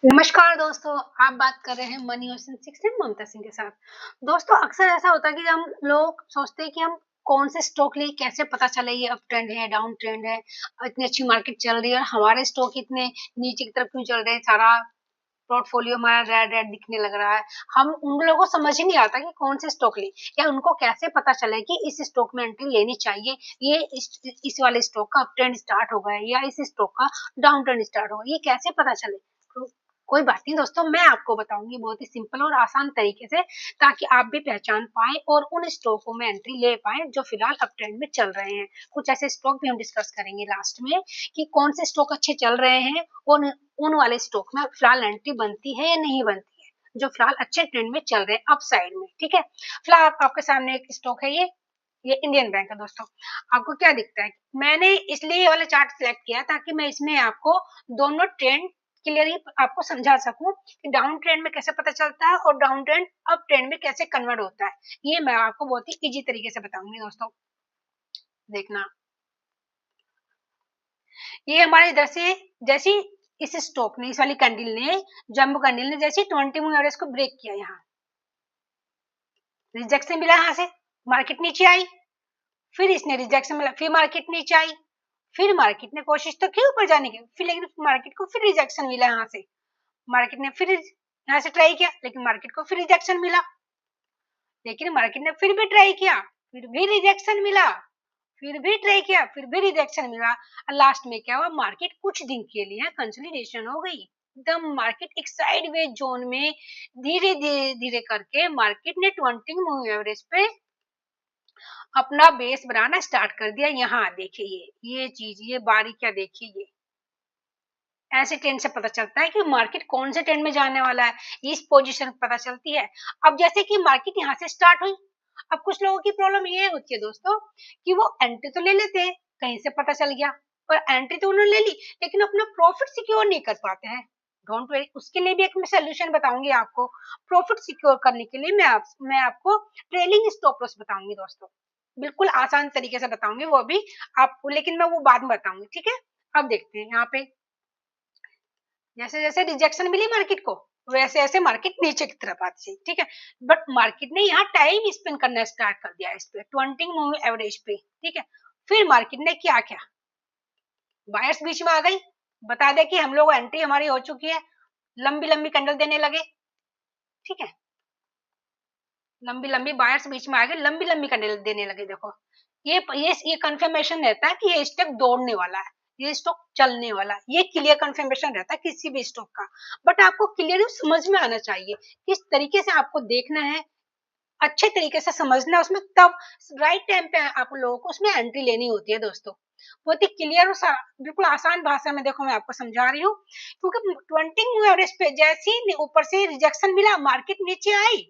नमस्कार दोस्तों, आप बात कर रहे हैं मनी ओशन 6 ममता सिंह के साथ। दोस्तों, अक्सर ऐसा होता है कि हम लोग सोचते हैं कि हम कौन से स्टॉक लें, कैसे पता चले ये अप ट्रेंड है, डाउन ट्रेंड है, इतनी अच्छी मार्केट चल रही है और हमारे स्टॉक इतने नीचे की तरफ क्यों चल रहे हैं, सारा पोर्टफोलियो हमारा रेड रेड दिखने लग रहा है। हम उन लोगों को समझ ही नहीं आता कि कौन से स्टॉक लें या उनको कैसे पता चले कि इस स्टॉक में एंट्री लेनी चाहिए, ये इस वाले स्टॉक का अप ट्रेंड स्टार्ट हो गया है या इस स्टॉक का डाउन ट्रेंड स्टार्ट हो गया, ये कैसे पता चले? तो कोई बात नहीं दोस्तों, मैं आपको बताऊंगी बहुत ही सिंपल और आसान तरीके से, ताकि आप भी पहचान पाए और उन स्टॉकों में एंट्री ले पाए जो फिलहाल अप ट्रेंड में चल रहे हैं। कुछ ऐसे स्टॉक भी हम डिस्कस करेंगे लास्ट में कि कौन से स्टॉक अच्छे चल रहे हैं और उन वाले स्टॉक में फिलहाल एंट्री बनती है या नहीं बनती है, जो फिलहाल अच्छे ट्रेंड में चल रहे हैं अप साइड में। ठीक है, फिलहाल आपके सामने एक स्टॉक है, ये इंडियन बैंक है दोस्तों। आपको क्या दिखता है? मैंने इसलिए ये वाला चार्ट सिलेक्ट किया ताकि मैं इसमें आपको दोनों ट्रेंड क्लियरली आपको समझा सकूं कि डाउन ट्रेंड में कैसे पता चलता है और डाउन ट्रेंड अप ट्रेंड में कैसे कन्वर्ट होता है। ये मैं आपको बहुत ही इजी तरीके से बताऊंगी दोस्तों। देखना, ये हमारे इधर से जैसी इस स्टॉक ने, इस वाली कैंडल ने, जंबो कैंडल ने जैसे 20 मूविंग एवरेज को ब्रेक किया, यहाँ रिजेक्शन मिला, यहाँ से मार्केट नीचे आई, फिर इसने रिजेक्शन मिला, फिर मार्केट नीचे आई, फिर मार्केट ने कोशिश तो की ऊपर जाने की, फिर लेकिन मार्केट को फिर रिजेक्शन मिला, यहाँ से मार्केट ने फिर यहाँ से ट्राई किया लेकिन मार्केट को फिर रिजेक्शन मिला, लेकिन मार्केट ने फिर भी ट्राई किया, फिर भी रिजेक्शन मिला, फिर भी ट्राई किया, फिर भी रिजेक्शन मिला और लास्ट में क्या हुआ, मार्केट कुछ दिन के लिए कंसोलिडेशन हो गई। एकदम मार्केट एक साइडवेज जोन में धीरे धीरे धीरे करके मार्केट ने 20 मूविंग एवरेज पे अपना बेस बनाना स्टार्ट कर दिया। यहाँ देखिए, ये चीज, ये बारीकियां देखिए, ये ऐसे ट्रेंड से पता चलता है कि मार्केट कौन से ट्रेंड में जाने वाला है, इस पोजीशन पता चलती है। अब जैसे कि मार्केट यहाँ से स्टार्ट हुई, अब कुछ लोगों की प्रॉब्लम ये होती है दोस्तों कि वो एंट्री तो ले लेते हैं, कहीं से पता चल गया और एंट्री तो उन्होंने ले ली लेकिन अपना प्रॉफिट सिक्योर नहीं कर पाते हैं। डोंट वरी, उसके लिए भी एक मैं सोल्यूशन बताऊंगी आपको। प्रॉफिट सिक्योर करने के लिए मैं आपको ट्रेलिंग स्टॉप लॉस बताऊंगी दोस्तों, बिल्कुल आसान तरीके से बताऊंगी वो भी आपको, लेकिन मैं वो बाद में बताऊंगी। ठीक है, अब देखते हैं यहाँ पे जैसे जैसे रिजेक्शन मिली मार्केट को, वैसे ऐसे मार्केट नीचे की तरफ आती है। ठीक है, बट मार्केट ने यहाँ टाइम स्पेंड करना स्टार्ट कर दिया इस पे 20 मूविंग एवरेज पे। ठीक है, फिर मार्केट ने क्या किया, बायर्स बीच में आ गई, बता दे कि हम लोग एंट्री हमारी हो चुकी है, लंबी लंबी कैंडल देने लगे। ठीक है, लंबी लंबी बायर्स बीच में आ गए, लंबी लंबी कैंडल देने लगे। देखो, ये कंफर्मेशन रहता है कि ये स्टॉक दौड़ने वाला है, ये स्टॉक चलने वाला है, ये क्लियर कंफर्मेशन रहता है किसी भी स्टॉक का। बट आपको क्लियरली समझ में आना चाहिए किस तरीके से आपको देखना है, अच्छे तरीके से समझना है उसमें, तब राइट टाइम पे आप लोगों को उसमें एंट्री लेनी होती है दोस्तों। बहुत ही क्लियर और बिल्कुल आसान भाषा में देखो मैं आपको समझा रही हूँ, क्योंकि 20 एवरेज पे जैसे ही ऊपर से रिजेक्शन मिला, मार्केट नीचे आई।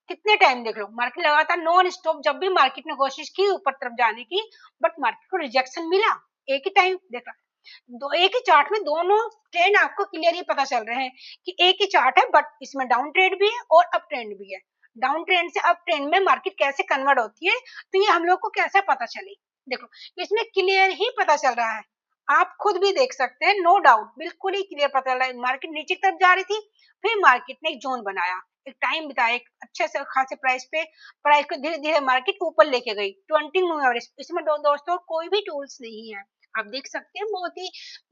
कितने टाइम देख लो, मार्केट लगातार नॉन स्टॉप, जब भी मार्केट ने कोशिश की ऊपर तरफ जाने की, बट मार्केट को रिजेक्शन मिला। एक ही टाइम देखा, दो एक ही चार्ट में दोनों ट्रेंड आपको क्लियरली पता चल रहे हैं कि एक ही चार्ट है, बट इसमें डाउन ट्रेंड भी है और अप ट्रेंड भी है। डाउन ट्रेंड से अप ट्रेंड में मार्केट कैसे कन्वर्ट होती है, तो ये हम लोग को कैसे पता चले? देखो, इसमें क्लियर ही पता चल रहा है, आप खुद भी देख सकते हैं, नो डाउट बिल्कुल ही क्लियर पता चल रहा है। मार्केट नीचे की तरफ जा रही थी, फिर मार्केट ने एक जोन बनाया, एक टाइम बिताया, एक अच्छे से खासे प्राइस को धीरे धीरे मार्केट ऊपर लेके गई 20 मूविंग एवरेज। इसमें दोस्तों कोई भी टूल्स नहीं है, आप देख सकते हैं।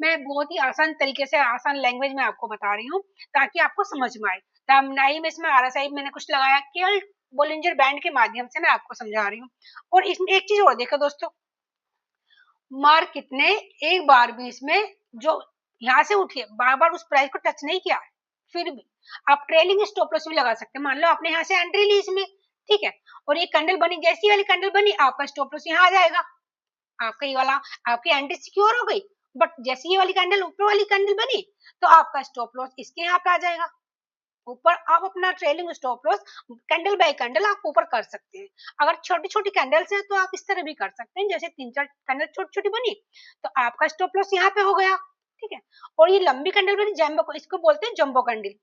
मैं बहुत ही आसान तरीके से, आसान लैंग्वेज में आपको बता रही हूँ ताकि आपको समझ में आए। ना ही में इसमें RSI मैंने कुछ लगाया, केवल बोलिंजर बैंड के माध्यम से मैं आपको समझा रही हूँ। और इसमें एक चीज और देखो दोस्तों, मार्केट ने एक बार भी इसमें जो यहाँ से उठी है, बार बार उस प्राइस को टच नहीं किया, फिर भी आप ट्रेलिंग स्टॉप लॉस भी लगा सकते हैं। मान लो आपने यहाँ से एंट्री ली इसमें, ठीक है, और ये कैंडल बनी, जैसी वाली कैंडल बनी आपका स्टॉप लॉस यहाँ आ जाएगा, आपका ये वाला, आपकी एंट्री सिक्योर हो गई। बट जैसे ये वाली कैंडल, ऊपर वाली कैंडल बनी, तो आपका स्टॉप लॉस इसके यहाँ पे आ जाएगा ऊपर। आप अपना trailing stop loss candle bye candle आप ऊपर कर सकते हैं। अगर छोटी छोटी कैंडल्स है तो आप इस तरह भी कर सकते हैं, जैसे 3-4 कैंडल छोटी छोटी बनी तो आपका स्टॉप लॉस यहाँ पे हो गया। ठीक है, और ये लंबी कैंडल बनी, जंबो को इसको बोलते हैं जंबो कैंडल।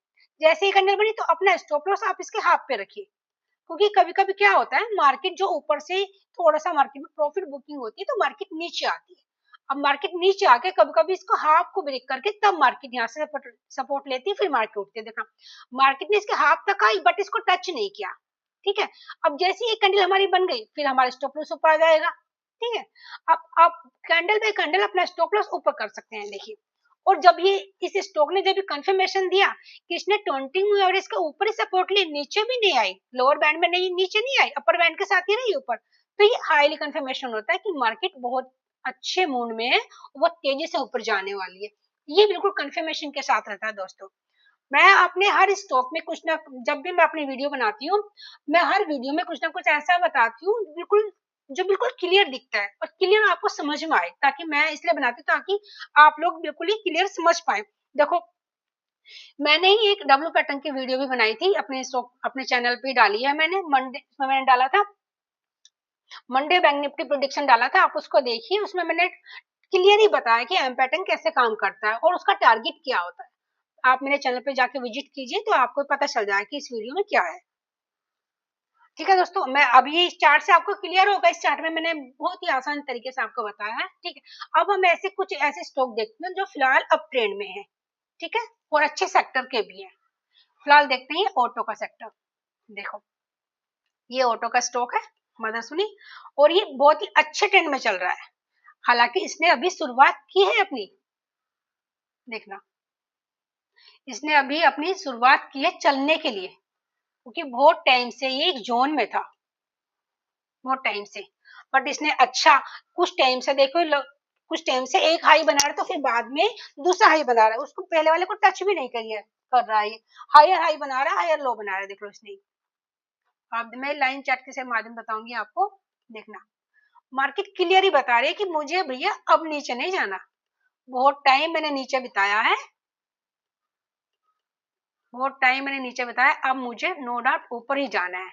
जैसे ही कैंडल बनी तो अपना स्टॉप लॉस आप इसके हाफ पे रखिए, क्योंकि कभी कभी क्या होता है, मार्केट जो ऊपर से थोड़ा सा मार्केट में प्रॉफिट बुकिंग होती है तो मार्केट नीचे आती है। अब मार्केट नीचे आके कभी कभी इसको हाफ को ब्रेक करके तब मार्केट यहाँ से सपोर्ट लेती है, फिर मार्केट उठती है। देखना मार्केट ने इसके हाफ तक आई बट इसको टच नहीं किया, ठीक है। अब जैसे ये कैंडल हमारी बन गई फिर हमारा स्टॉप लॉस ऊपर आ जाएगा, ठीक है। अब आप कैंडल बाय कैंडल अपना स्टॉप लॉस ऊपर कर सकते हैं। देखिए और जब ये इस स्टॉक ने जब कंफर्मेशन दिया कि इसने 20 मूविंग एवरेज के ऊपर ही सपोर्ट ली, नीचे भी नहीं आई, लोअर बैंड में नहीं, नीचे नहीं आई, अपर बैंड के साथ ही रही ऊपर, तो ये हाईली कंफर्मेशन होता है कि मार्केट बहुत अच्छे मूड में है, वो तेजी से ऊपर जाने वाली है। ये बिल्कुल कंफर्मेशन के साथ रहता है दोस्तों। मैं अपने हर स्टॉक में कुछ ना, जब भी मैं अपनी वीडियो बनाती हूँ मैं हर वीडियो में कुछ ना कुछ ऐसा बताती हूँ बिल्कुल जो बिल्कुल क्लियर दिखता है और क्लियर आपको समझ में आए, ताकि मैं इसलिए बनाती हूँ ताकि आप लोग बिल्कुल ही क्लियर समझ पाए। देखो मैंने ही एक डब्ल्यू पैटर्न की वीडियो भी बनाई थी अपने चैनल पे डाली है मैंने, मैंने डाला था मंडे बैंक निफ्टी प्रोडिक्शन डाला था, आप उसको देखिए। उसमें मैंने क्लियर ही बताया कि एम पैटर्न कैसे काम करता है और उसका टारगेट क्या होता है। आप मेरे चैनल पे जाके विजिट कीजिए तो आपको पता चल जाएगा कि इस वीडियो में क्या है, ठीक है दोस्तों। मैं अभी इस चार्ट से आपको क्लियर होगा, इस चार्ट में मैंने बहुत ही आसान तरीके से आपको बताया है, ठीक है। अब हम ऐसे कुछ ऐसे स्टॉक देखते हैं जो फिलहाल अप ट्रेंड में है, ठीक है, और अच्छे सेक्टर के भी हैं। फिलहाल देखते हैं ऑटो का सेक्टर। देखो ये ऑटो का स्टॉक है मदरसुनी, और ये बहुत ही अच्छे ट्रेंड में चल रहा है। हालांकि इसने अभी शुरुआत की है अपनी, देखना इसने अभी अपनी शुरुआत की है चलने के लिए, क्योंकि बहुत टाइम से ये एक जोन में था, बहुत टाइम से। बट इसने अच्छा कुछ टाइम से देखो कुछ टाइम से एक हाई बना रहा है तो फिर बाद में दूसरा हाई बना रहा है, उसको पहले वाले को टच भी नहीं कर रहा है, हायर हाई बना रहा है, हायर लो बना रहा है। देख लो इसने, अब मैं लाइन चार्ट के माध्यम बताऊंगी आपको। देखना मार्केट क्लियर ही बता रही है कि मुझे भैया अब नीचे नहीं जाना, बहुत टाइम मैंने नीचे बिताया है, बहुत टाइम मैंने नीचे बिताया, अब मुझे नो डाउट ऊपर ही जाना है।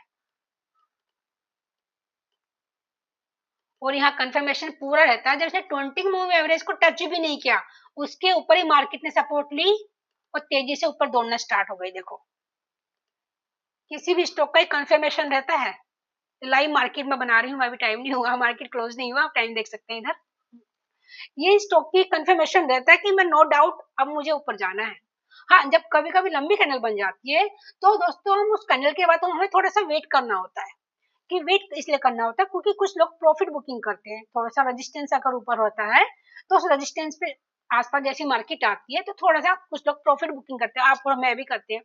और यहाँ कंफर्मेशन पूरा रहता है जब इसने 20 मूविंग एवरेज को टच भी नहीं किया, उसके ऊपर ही मार्केट ने सपोर्ट ली और तेजी से ऊपर दौड़ना स्टार्ट हो गई। देखो किसी भी स्टॉक का एक कंफर्मेशन रहता है। लाइव मार्केट में बना रही हूँ, अभी टाइम नहीं हुआ, मार्केट क्लोज नहीं हुआ, आप टाइम देख सकते हैं इधर। ये स्टॉक की कंफर्मेशन रहता है कि मैं नो डाउट अब मुझे ऊपर जाना है। हाँ जब कभी कभी लंबी कैंडल बन जाती है तो दोस्तों हम उस कैंडल के बाद तो हमें थोड़ा सा वेट करना होता है, कि वेट इसलिए करना होता है क्योंकि कुछ लोग प्रॉफिट बुकिंग करते हैं। थोड़ा सा रेजिस्टेंस अगर ऊपर होता है तो उस रेजिस्टेंस पे आसपास जैसी मार्केट आती है तो थोड़ा सा कुछ लोग प्रॉफिट बुकिंग करते हैं, आप और मैं भी करते हैं।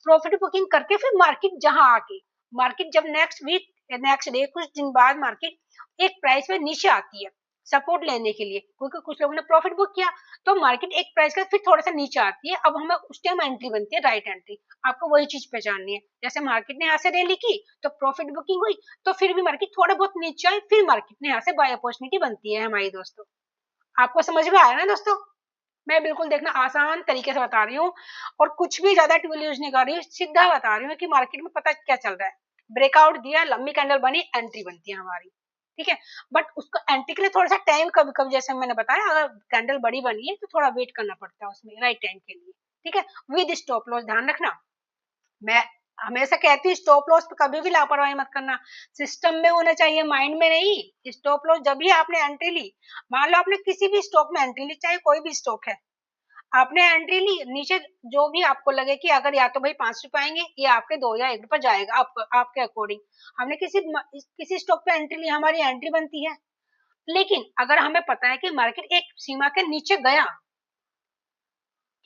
प्रॉफिट बुकिंग करके फिर मार्केट जहां आके मार्केट जब नेक्स्ट वीक नेक्स्ट डे कुछ दिन बाद मार्केट एक प्राइस में नीचे आती है सपोर्ट लेने के लिए, क्योंकि कुछ लोगों ने प्रॉफिट बुक किया तो मार्केट एक प्राइस का फिर थोड़ा सा नीचे आती है, अब हमें उस टाइम एंट्री बनती है, राइट एंट्री। आपको वही चीज पहचाननी है। जैसे मार्केट ने यहाँ से रैली की तो प्रॉफिट बुकिंग हुई, तो फिर भी मार्केट थोड़ा बहुत नीचे आई, फिर मार्केट ने यहाँ से बाय अपॉर्चुनिटी बनती है हमारी दोस्तों। आपको समझ में आया ना दोस्तों? मैं बिल्कुल देखना आसान तरीके से बता रही हूँ और कुछ भी ज्यादा टूल यूज नहीं कर रही हूँ, सीधा बता रही हूँ कि मार्केट में पता क्या चल रहा है। ब्रेकआउट दिया, लंबी कैंडल बनी, एंट्री बनती है हमारी, ठीक है। बट उसको एंट्री के लिए थोड़ा सा टाइम कभी कभी जैसे मैंने बताया, अगर कैंडल बड़ी बनी है तो थोड़ा वेट करना पड़ता है उसमें राइट टाइम के लिए, ठीक है। विद स्टॉप लॉस ध्यान रखना। मैं हमेशा कहती हूँ स्टॉप लॉस पे कभी भी लापरवाही मत करना, सिस्टम में होना चाहिए, माइंड में नहीं। स्टॉप लॉस जब भी आपने एंट्री ली, मान लो आपने किसी भी स्टॉक में एंट्री ली, चाहे कोई भी स्टॉक है, आपने एंट्री ली नीचे, जो भी आपको लगे कि अगर या तो भाई 5 रुपए आएंगे या आपके 2 या 1 रुपए जाएगा, आपके अकॉर्डिंग हमने किसी स्टॉक पे एंट्री ली, हमारी एंट्री बनती है। लेकिन अगर हमें पता है कि मार्केट एक सीमा के नीचे गया,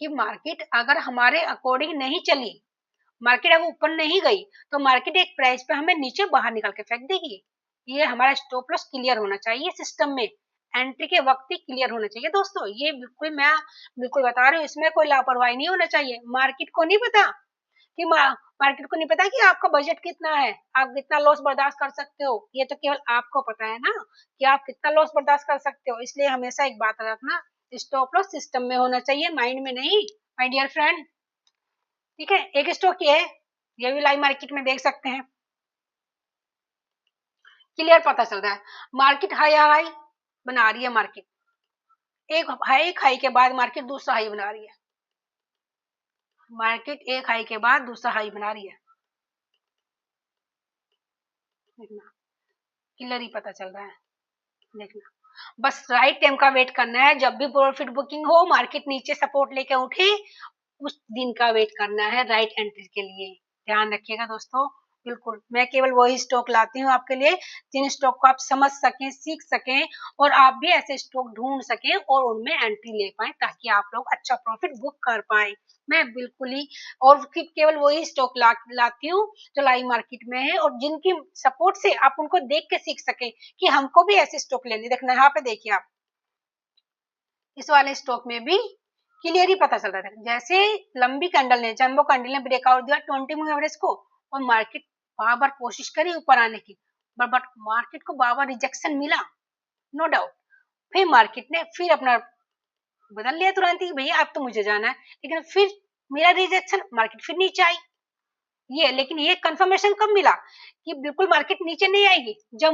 कि मार्केट अगर हमारे अकॉर्डिंग नहीं चली, मार्केट अगर ऊपर नहीं गई तो मार्केट एक प्राइस पे हमें नीचे बाहर निकाल के फेंक देगी। ये हमारा स्टॉप लॉस क्लियर होना चाहिए, सिस्टम में एंट्री के वक्त ही क्लियर होना चाहिए दोस्तों। ये बिल्कुल मैं बिल्कुल बता रही हूँ, इसमें कोई लापरवाही नहीं होना चाहिए। मार्केट को नहीं पता कि मार्केट को नहीं पता कि आपका बजट कितना है, आप कितना लॉस बर्दाश्त कर सकते हो, ये तो केवल आपको पता है ना कि आप कितना लॉस बर्दाश्त कर सकते हो। इसलिए हमेशा एक बात रखना, स्टॉप लॉस सिस्टम में होना चाहिए, माइंड में नहीं, माय डियर फ्रेंड, ठीक है। एक स्टॉक ये है, ये भी लाइव मार्केट में देख सकते हैं, क्लियर पता चल रहा है मार्केट हाई हाई बना रही है, मार्केट एक हाई के बाद मार्केट दूसरा हाई बना रही है, मार्केट एक हाई के बाद दूसरा हाई बना रही है, देखना क्लियर ही पता चल रहा है। देखना बस राइट टाइम का वेट करना है। जब भी प्रॉफिट बुकिंग हो, मार्केट नीचे सपोर्ट लेके उठे, उस दिन का वेट करना है राइट एंट्री के लिए। ध्यान रखिएगा दोस्तों। बिल्कुल, मैं केवल वही स्टॉक लाती हूँ आपके लिए जिन स्टॉक को आप समझ सकें, सीख सकें, और आप भी ऐसे स्टॉक ढूंढ सकें और उनमें एंट्री ले पाए, ताकि आप लोग अच्छा प्रॉफिट बुक कर पाए। मैं बिल्कुल ही और केवल वही स्टॉक लाती हूँ जो लाइव मार्केट में है, और जिनकी सपोर्ट से आप उनको देख के सीख सकें कि हमको भी ऐसे स्टॉक लेने। देखना यहाँ पे देखिए आप, इस वाले स्टॉक में भी क्लियर ही पता चल रहा था। जैसे लंबी कैंडल ने, जंबो कैंडल ने ब्रेकआउट दिया 20 मूविंग एवरेज को, और मार्केट बार बार कोशिश करी ऊपर आने की, बट मार्केट को बार बार रिजेक्शन मिला, नो डाउट। फिर मार्केट ने फिर अपना बदल लिया तुरंत ही, भैया अब तो मुझे जाना है, लेकिन फिर मेरा रिजेक्शन, मार्केट फिर नीचे आई। ये लेकिन ये कंफर्मेशन कब मिला कि बिल्कुल मार्केट नीचे नहीं आएगी? जब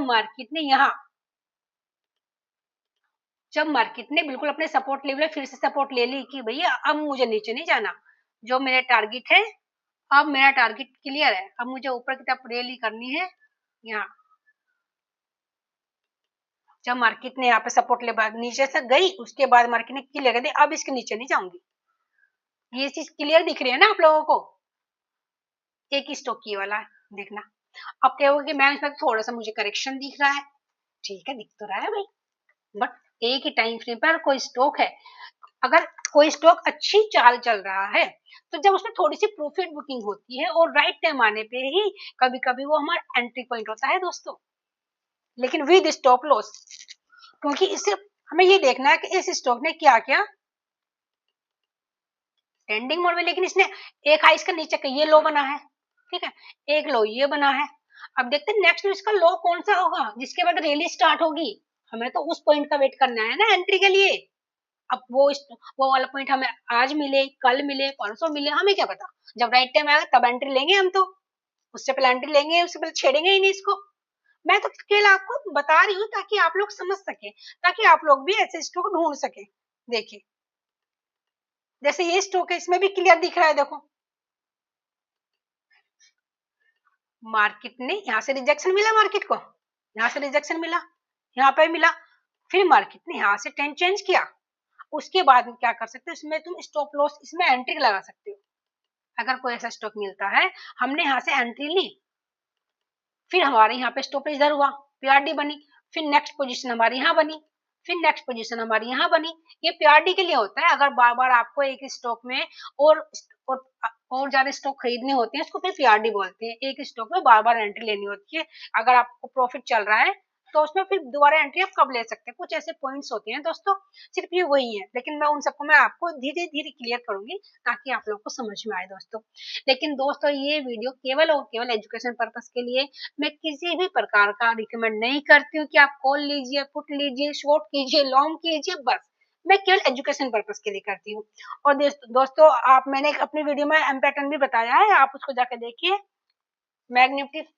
मार्केट ने बिल्कुल अपने सपोर्ट लेवल फिर से सपोर्ट ले ली कि भैया अब मुझे नीचे नहीं जाना, जो मेरे टारगेट है, अब मेरा टारगेट क्लियर है, अब मुझे ऊपर की तरफ रैली करनी है। यहाँ जब मार्केट ने यहाँ पे सपोर्ट ले नीचे से गई, उसके बाद मार्केट ने क्लियर कर दिया अब इसके नीचे नहीं जाऊंगी। ये चीज क्लियर दिख रही है ना आप लोगों को? एक ही स्टॉक की वाला है, देखना। अब क्या होगा कि मैम इसमें थोड़ा सा मुझे करेक्शन दिख रहा है, ठीक है, दिख तो रहा है भाई, बट एक ही टाइम फ्रेम पर कोई स्टॉक है, अगर कोई स्टॉक अच्छी चाल चल रहा है, तो जब उसमें थोड़ी सी प्रॉफिट बुकिंग होती है और राइट टाइम आने पे ही कभी कभी वो हमारा एंट्री पॉइंट होता है दोस्तों, लेकिन विद स्टॉप लॉस। क्योंकि इससे हमें ये देखना है कि इस स्टॉक ने क्या क्या ट्रेंडिंग मोड में, लेकिन इसने एक हाई इसका नीचे का ये लो बना है, ठीक है, एक लो ये बना है। अब देखते हैं नेक्स्ट इसका लो कौन सा होगा जिसके बाद रैली स्टार्ट होगी। हमें तो उस पॉइंट का वेट करना है ना एंट्री के लिए। अब वो वाला पॉइंट हमें आज मिले, कल मिले, परसों मिले, हमें क्या पता। जब राइट टाइम आएगा तब एंट्री लेंगे हम तो, उससे पहले एंट्री लेंगे, उससे पहले छेड़ेंगे ही नहीं इसको। मैं तो केवल आपको बता रही हूँ ताकि आप लोग समझ सके, ताकि आप लोग भी ऐसे स्टॉक ढूंढ सके। देखिए जैसे ये स्टॉक है, इसमें भी क्लियर दिख रहा है, देखो मार्केट ने यहाँ से रिजेक्शन मिला, मार्केट को यहाँ से रिजेक्शन मिला, यहाँ पे मिला, फिर मार्केट ने यहाँ से ट्रेंड चेंज किया। उसके बाद में क्या कर सकते हो, इसमें तुम स्टॉप लॉस, इसमें एंट्री लगा सकते हो। अगर कोई ऐसा स्टॉक मिलता है, हमने यहाँ से एंट्री ली, फिर हमारे यहाँ पे स्टॉप इधर हुआ, पीआरडी बनी, फिर नेक्स्ट पोजीशन हमारी यहाँ बनी, फिर नेक्स्ट पोजीशन हमारी यहाँ बनी। ये पीआरडी के लिए होता है, अगर बार बार आपको एक स्टॉक में और और, और ज्यादा स्टॉक खरीदने होते हैं, इसको फिर पीआरडी बोलते हैं। एक स्टॉक में बार बार एंट्री लेनी होती है। अगर आपको प्रॉफिट चल रहा है तो उसमें फिर दोबारा एंट्री आप कब ले सकते हैं, कुछ ऐसे पॉइंट्स होते हैं दोस्तों, सिर्फ ये वही है। लेकिन मैं उन सबको मैं आपको धीरे धीरे क्लियर करूंगी ताकि आप लोग को समझ में आए दोस्तों। लेकिन दोस्तों ये वीडियो केवल और केवल एजुकेशन पर्पस के लिए, मैं किसी भी प्रकार का रिकमेंड नहीं करती हूँ कि आप कॉल लीजिए, पुट लीजिए, शॉर्ट कीजिए, लॉन्ग कीजिए, बस मैं केवल एजुकेशन पर्पस के लिए करती हूँ। और दोस्तों आप, मैंने अपनी वीडियो में एम पैटर्न भी बताया है, आप उसको जाकर देखिए। मैग्निफिक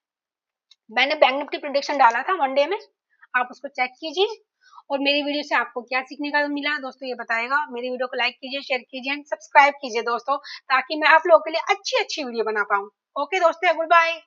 मैंने बैंक निफ्टी प्रोडिक्शन डाला था वनडे में, आप उसको चेक कीजिए। और मेरी वीडियो से आपको क्या सीखने का मिला दोस्तों ये बताएगा। मेरी वीडियो को लाइक कीजिए, शेयर कीजिए एंड सब्सक्राइब कीजिए दोस्तों, ताकि मैं आप लोगों के लिए अच्छी अच्छी वीडियो बना पाऊँ। ओके दोस्तों, गुड बाय।